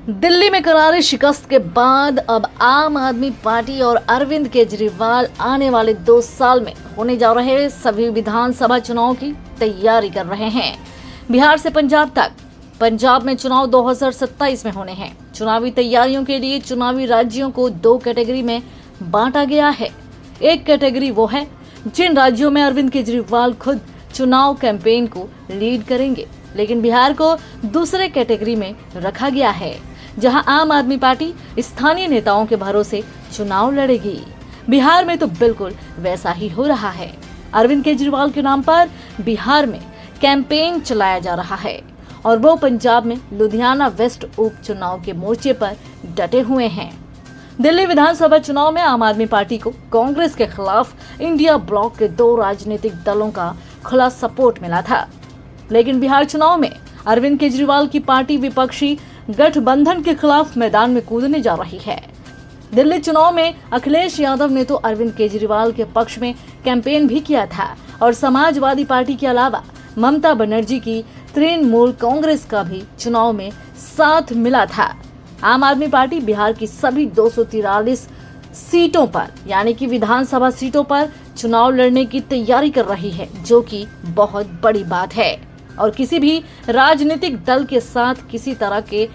दिल्ली में करारी शिकस्त के बाद अब आम आदमी पार्टी और अरविंद केजरीवाल आने वाले 2 साल में होने जा रहे सभी विधानसभा चुनाव की तैयारी कर रहे हैं। बिहार से पंजाब तक, पंजाब में चुनाव 2027 में होने हैं। चुनावी तैयारियों के लिए चुनावी राज्यों को 2 कैटेगरी में बांटा गया है। एक कैटेगरी वो है जिन राज्यों में अरविंद केजरीवाल खुद चुनाव कैंपेन को लीड करेंगे, लेकिन बिहार को दूसरे कैटेगरी में रखा गया है, जहां आम आदमी पार्टी स्थानीय नेताओं के भरोसे चुनाव लड़ेगी। बिहार में तो बिल्कुल वैसा ही हो रहा है। अरविंद केजरीवाल के नाम पर बिहार में कैंपेन चलाया जा रहा है और वो पंजाब में लुधियाना वेस्ट उपचुनाव के मोर्चे पर डटे हुए हैं। दिल्ली विधानसभा चुनाव में आम आदमी पार्टी को कांग्रेस के खिलाफ इंडिया ब्लॉक के 2 राजनीतिक दलों का खुला सपोर्ट मिला था, लेकिन बिहार चुनाव में अरविंद केजरीवाल की पार्टी विपक्षी गठबंधन के खिलाफ मैदान में कूदने जा रही है। दिल्ली चुनाव में अखिलेश यादव ने तो अरविंद केजरीवाल के पक्ष में कैंपेन भी किया था और समाजवादी पार्टी के अलावा ममता बनर्जी की तृणमूल कांग्रेस का भी चुनाव में साथ मिला था। आम आदमी पार्टी बिहार की सभी 243 सीटों पर यानी कि विधानसभा सीटों पर चुनाव लड़ने की तैयारी कर रही है, जो कि बहुत बड़ी बात है। और किसी भी राजनीतिक दल के साथ किसी तरह के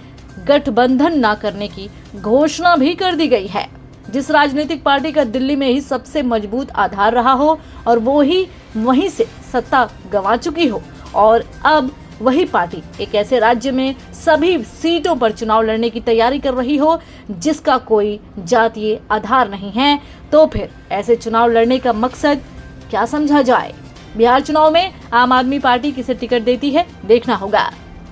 गठबंधन न करने की घोषणा भी कर दी गई है। जिस राजनीतिक पार्टी का दिल्ली में ही सबसे मजबूत आधार रहा हो और वो ही वहीं से सत्ता गंवा चुकी हो और अब वही पार्टी एक ऐसे राज्य में सभी सीटों पर चुनाव लड़ने की तैयारी कर रही हो जिसका कोई जातीय आधार नहीं है, तो फिर ऐसे चुनाव लड़ने का मकसद क्या समझा जाए। बिहार चुनाव में आम आदमी पार्टी किसे टिकट देती है, देखना होगा।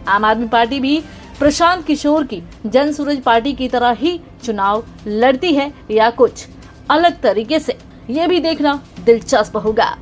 आम आदमी पार्टी भी प्रशांत किशोर की जन सूरज पार्टी की तरह ही चुनाव लड़ती है या कुछ अलग तरीके से, ये भी देखना दिलचस्प होगा।